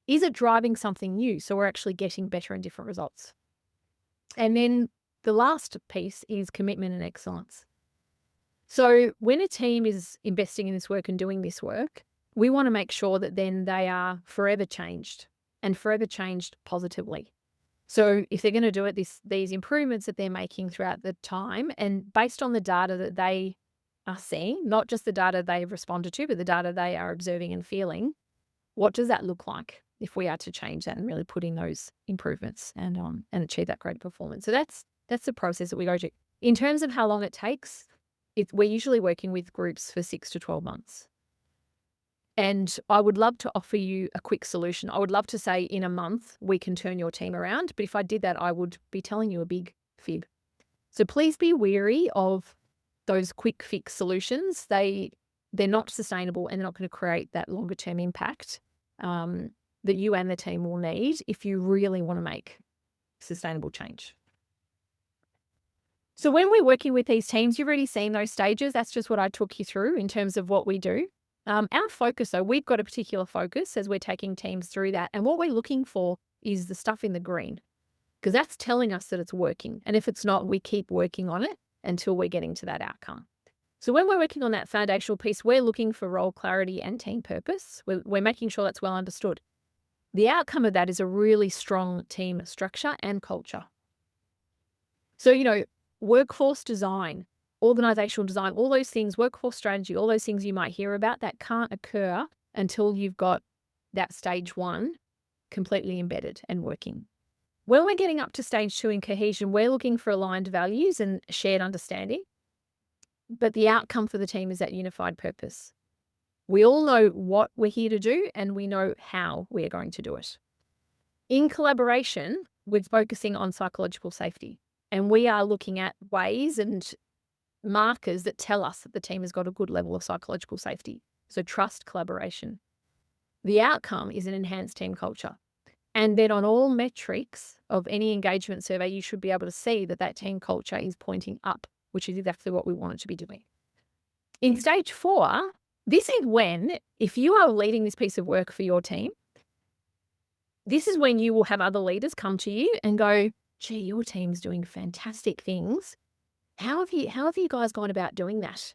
Is it driving something new? So we're actually getting better and different results. And then the last piece is commitment and excellence. So when a team is investing in this work and doing this work, we want to make sure that then they are forever changed and forever changed positively. So if they're going to do it, these improvements that they're making throughout the time and based on the data that they are seeing, not just the data they've responded to, but the data they are observing and feeling, what does that look like if we are to change that and really put in those improvements and achieve that greater performance? So that's the process that we go to. In terms of how long it takes, we're usually working with groups for 6 to 12 months. And I would love to offer you a quick solution. I would love to say in a month we can turn your team around. But if I did that, I would be telling you a big fib. So please be wary of those quick fix solutions. They're not sustainable and they're not going to create that longer term impact that you and the team will need if you really want to make sustainable change. So when we're working with these teams, you've already seen those stages. That's just what I took you through in terms of what we do. Our focus, though, we've got a particular focus as we're taking teams through that. And what we're looking for is the stuff in the green, because that's telling us that it's working. And if it's not, we keep working on it until we're getting to that outcome. So when we're working on that foundational piece, we're looking for role clarity and team purpose. We're making sure that's well understood. The outcome of that is a really strong team structure and culture. So, workforce design, organizational design, all those things, workforce strategy, all those things you might hear about, that can't occur until you've got that stage 1 completely embedded and working. When we're getting up to stage 2 in cohesion, we're looking for aligned values and shared understanding. But the outcome for the team is that unified purpose. We all know what we're here to do and we know how we are going to do it. In collaboration, we're focusing on psychological safety. And we are looking at ways and markers that tell us that the team has got a good level of psychological safety. So trust, collaboration. The outcome is an enhanced team culture. And then on all metrics of any engagement survey, you should be able to see that team culture is pointing up, which is exactly what we want it to be doing. In stage 4, this is when, if you are leading this piece of work for your team, this is when you will have other leaders come to you and go, gee, your team's doing fantastic things. How have you guys gone about doing that?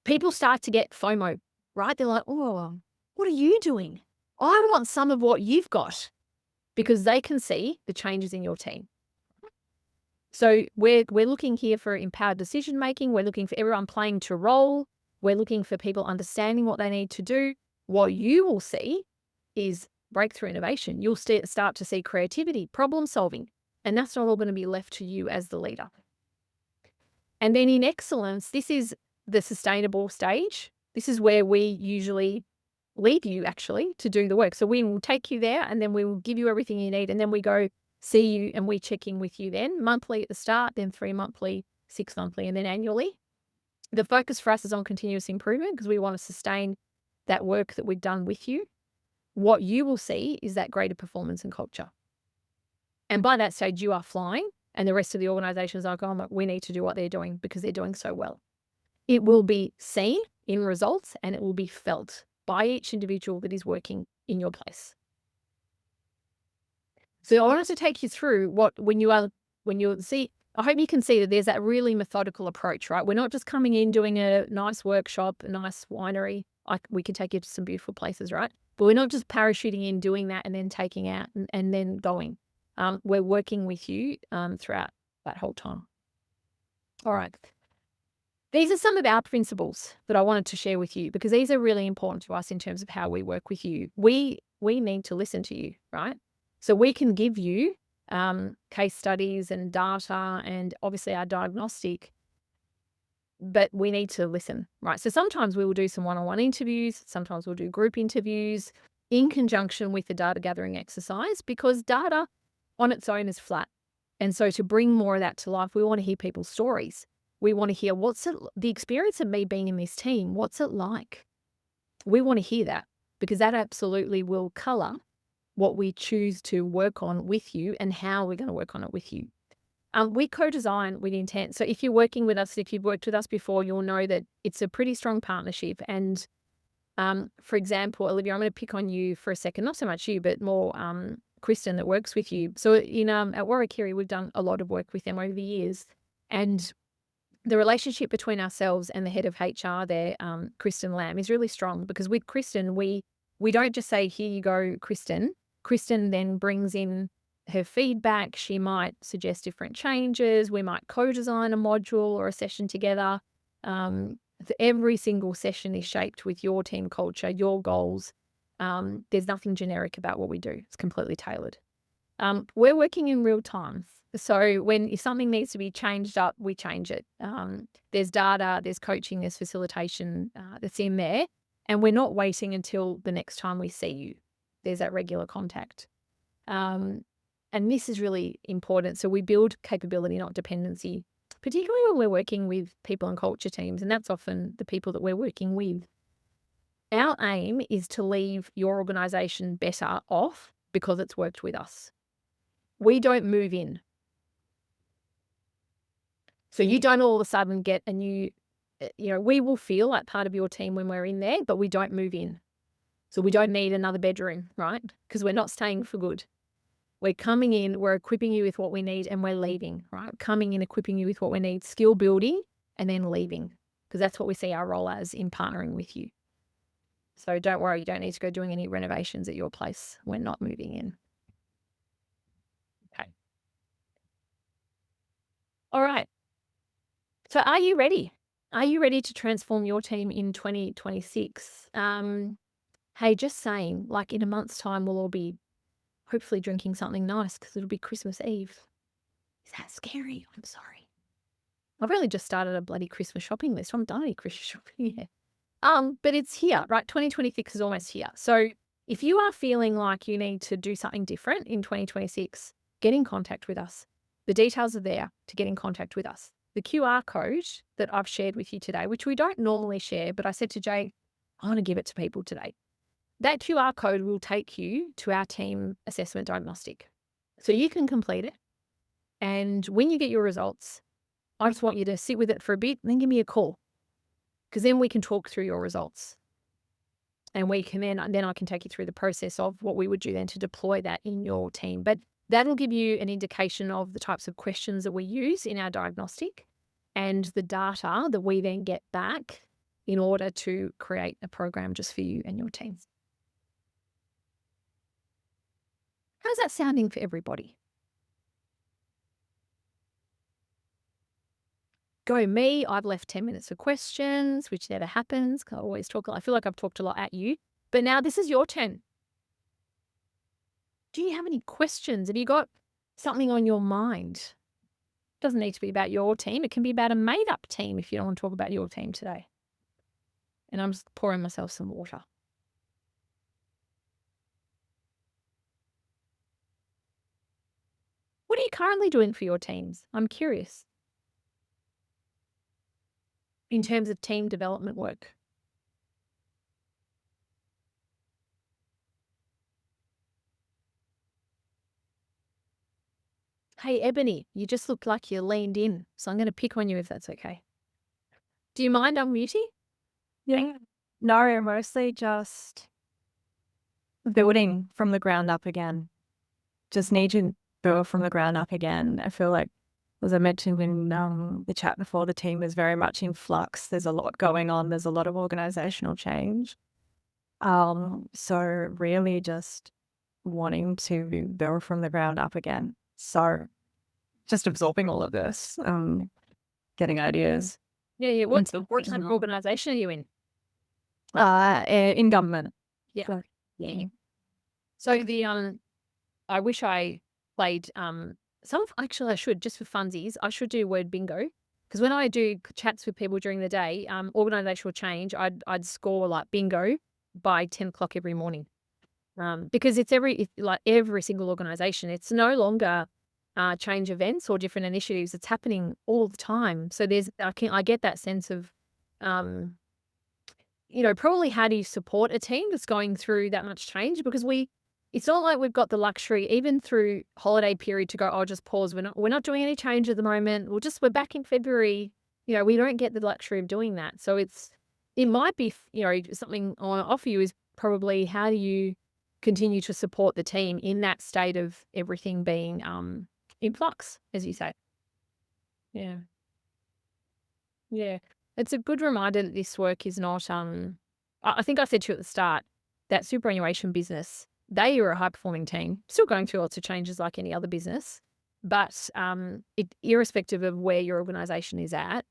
People start to get FOMO, right? They're like, oh, what are you doing? I want some of what you've got, because they can see the changes in your team. So we're looking here for empowered decision making. We're looking for everyone playing to role. We're looking for people understanding what they need to do. What you will see is breakthrough innovation. You'll start to see creativity, problem solving, and that's not all going to be left to you as the leader. And then in excellence, this is the sustainable stage. This is where we usually leave you actually to do the work. So we will take you there and then we will give you everything you need. And then we go see you and we check in with you then monthly at the start, then 3 monthly, 6 monthly, and then annually. The focus for us is on continuous improvement because we want to sustain that work that we've done with you. What you will see is that greater performance and culture. And by that stage, you are flying, and the rest of the organization is like, oh, we need to do what they're doing because they're doing so well. It will be seen in results, and it will be felt by each individual that is working in your place. So I wanted to take you through when you see, I hope you can see that there's that really methodical approach, right? We're not just coming in, doing a nice workshop, a nice winery. We can take you to some beautiful places, right? But we're not just parachuting in, doing that, and then taking out and then going. We're working with you throughout that whole time. All right. These are some of our principles that I wanted to share with you because these are really important to us in terms of how we work with you. We need to listen to you, right? So we can give you case studies and data and obviously our diagnostic, but we need to listen, right? So sometimes we will do some one-on-one interviews. Sometimes we'll do group interviews in conjunction with the data gathering exercise because data on its own is flat. And so to bring more of that to life, we want to hear people's stories. We want to hear the experience of me being in this team. What's it like? We want to hear that because that absolutely will color what we choose to work on with you and how we're going to work on it with you. We co-design with intent. So if you're working with us, if you've worked with us before, you'll know that it's a pretty strong partnership. And for example, Olivia, I'm going to pick on you for a second, not so much you, but more Kristen that works with you. So at Warrakiri, we've done a lot of work with them over the years. And the relationship between ourselves and the head of HR there, Kristen Lamb, is really strong because with Kristen, we don't just say, here you go, Kristen. Kristen then brings in her feedback. She might suggest different changes. We might co-design a module or a session together. Every single session is shaped with your team culture, your goals. There's nothing generic about what we do. It's completely tailored. We're working in real time. So if something needs to be changed up, we change it. There's data, there's coaching, there's facilitation that's in there. And we're not waiting until the next time we see you. There's that regular contact. And this is really important. So we build capability, not dependency, particularly when we're working with people and culture teams. And that's often the people that we're working with. Our aim is to leave your organization better off because it's worked with us. We don't move in. So you don't all of a sudden get a new, we will feel like part of your team when we're in there, but we don't move in. So we don't need another bedroom, right? Because we're not staying for good. We're coming in, we're equipping you with what we need, and we're leaving, right? Coming in, equipping you with what we need, skill building, and then leaving. Because that's what we see our role as in partnering with you. So don't worry, you don't need to go doing any renovations at your place. We're not moving in. Okay. All right. So are you ready? Are you ready to transform your team in 2026? Hey, just saying, like in a month's time, we'll all be hopefully drinking something nice because it'll be Christmas Eve. Is that scary? I'm sorry. I've really just started a bloody Christmas shopping list. I'm done any Christmas shopping yet. But it's here, right? 2026 is almost here. So if you are feeling like you need to do something different in 2026, get in contact with us. The details are there to get in contact with us. The QR code that I've shared with you today, which we don't normally share, but I said to Jay, I want to give it to people today. That QR code will take you to our team assessment diagnostic. So you can complete it. And when you get your results, I just want you to sit with it for a bit and then give me a call. Because then we can talk through your results. And we can then I can take you through the process of what we would do then to deploy that in your team. But that'll give you an indication of the types of questions that we use in our diagnostic and the data that we then get back in order to create a program just for you and your team. How's that sounding for everybody? Go me. I've left 10 minutes for questions, which never happens. I always talk. I feel like I've talked a lot at you. But now this is your turn. Do you have any questions? Have you got something on your mind? It doesn't need to be about your team. It can be about a made-up team if you don't want to talk about your team today. And I'm just pouring myself some water. What are you currently doing for your teams? I'm curious. In terms of team development work. Hey, Ebony, you just look like you leaned in, so I'm going to pick on you if that's okay. Do you mind unmuting? Yeah. No, mostly just building from the ground up again. Just need to build from the ground up again. I feel like, as I mentioned in the chat before, the team is very much in flux. There's a lot going on. There's a lot of organizational change. So really just wanting to build from the ground up again. So just absorbing all of this, getting ideas. Yeah. What So- kind of organization are you in? In government. Yeah. So, Yeah. So I wish I played actually I should, just for funsies, I should do word bingo. Because when I do chats with people during the day, organizational change, I'd score like bingo by 10 o'clock every morning. Because it's like every single organization, it's no longer change events or different initiatives. It's happening all the time. So I get that sense of, probably how do you support a team that's going through that much change? Because it's not like we've got the luxury, even through holiday period, to go, oh, just pause. We're not doing any change at the moment. We're back in February. We don't get the luxury of doing that. So it might be, something I want to offer you is probably how do you continue to support the team in that state of everything being in flux, as you say. Yeah. Yeah. It's a good reminder that this work is not, I think I said to you at the start, that superannuation business, they are a high performing team, still going through lots of changes like any other business. But irrespective of where your organization is at,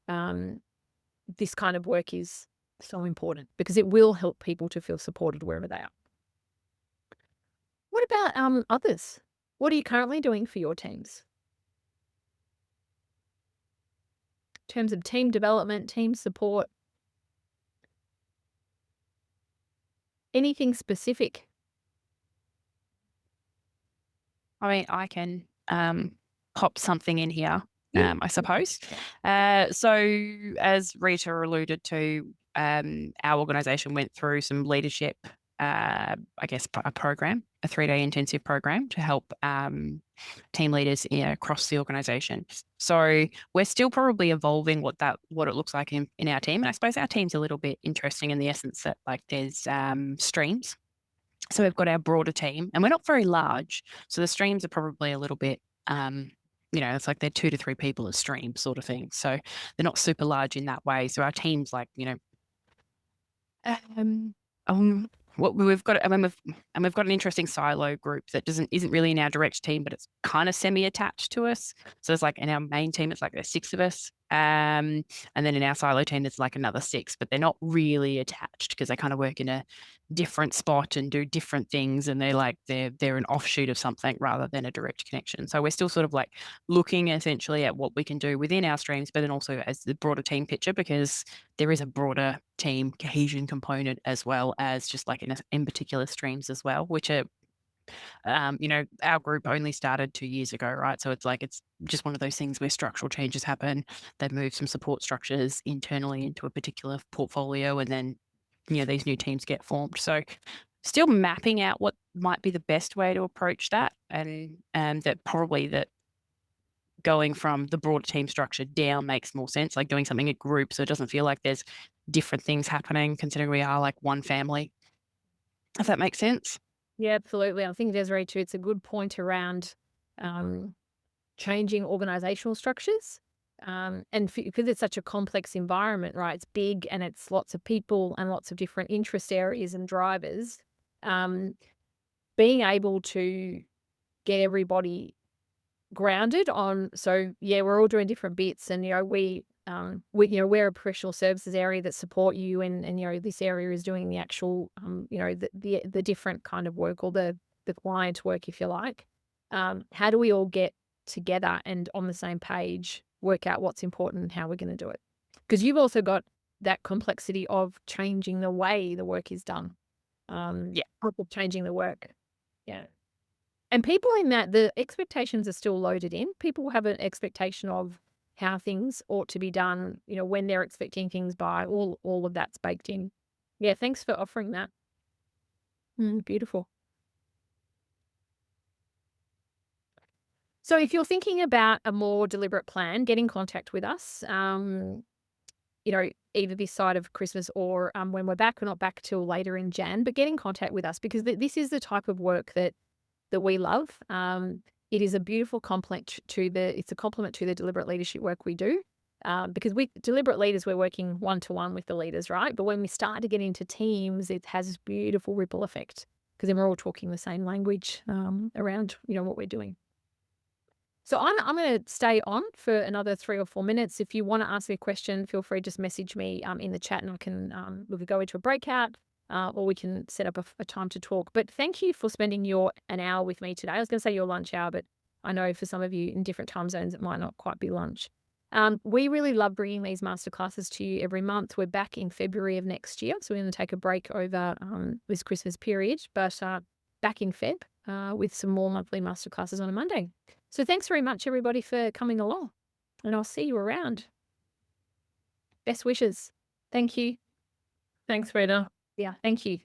this kind of work is so important because it will help people to feel supported wherever they are. What about others? What are you currently doing for your teams? In terms of team development, team support, anything specific? I mean, I can pop something in here, Yeah. I suppose. So as Rita alluded to, our organisation went through some leadership, I guess, a program, a 3-day intensive program to help team leaders across the organisation. So we're still probably evolving what it looks like in our team. And I suppose our team's a little bit interesting in the essence that like there's streams. So we've got our broader team, and we're not very large. So the streams are probably a little bit, it's like they're 2 to 3 people a stream sort of thing. So they're not super large in that way. So our team's like, what we've got, we've got an interesting silo group that isn't really in our direct team, but it's kind of semi-attached to us. So it's like in our main team, it's like there's 6 of us. And then in our silo team, there's like another 6, but they're not really attached because they kind of work in a different spot and do different things. And they're an offshoot of something rather than a direct connection. So we're still sort of like looking essentially at what we can do within our streams, but then also as the broader team picture, because there is a broader team cohesion component as well as just like in particular streams as well, which are, our group only started 2 years ago, right? So it's just one of those things where structural changes happen. They move some support structures internally into a particular portfolio, and then, these new teams get formed. So still mapping out what might be the best way to approach that, and that going from the broader team structure down makes more sense, like doing something at group so it doesn't feel like there's different things happening, considering we are like one family. If that makes sense. Yeah, absolutely. I think Desiree too, it's a good point around changing organizational structures. And because it's such a complex environment, right? It's big and it's lots of people and lots of different interest areas and drivers. Being able to get everybody grounded on, so yeah, we're all doing different bits, and we're a professional services area that support you, and this area is doing the actual the different kind of work, or the client work, if you like. How do we all get together and on the same page work out what's important and how we're going to do it? Because you've also got that complexity of changing the way the work is done. Changing the work. Yeah. And people in that, the expectations are still loaded in. People have an expectation of how things ought to be done, when they're expecting things by, all of that's baked in. Yeah, thanks for offering that. Beautiful. So if you're thinking about a more deliberate plan, get in contact with us. Either this side of Christmas or when we're back. We're not back till later in Jan, but get in contact with us because this is the type of work that we love. It is a beautiful complement to the deliberate leadership work we do. Because with deliberate leaders, we're working one-to-one with the leaders, right? But when we start to get into teams, it has this beautiful ripple effect because then we're all talking the same language around, what we're doing. So I'm going to stay on for another 3 or 4 minutes. If you want to ask me a question, feel free to just message me in the chat, and I can we could go into a breakout, or we can set up a time to talk. But thank you for spending an hour with me today. I was going to say your lunch hour, but I know for some of you in different time zones, it might not quite be lunch. We really love bringing these masterclasses to you every month. We're back in February of next year, so we're going to take a break over this Christmas period, but back in Feb with some more monthly masterclasses on a Monday. So thanks very much, everybody, for coming along, and I'll see you around. Best wishes. Thank you. Thanks, Rita. Yeah, thank you.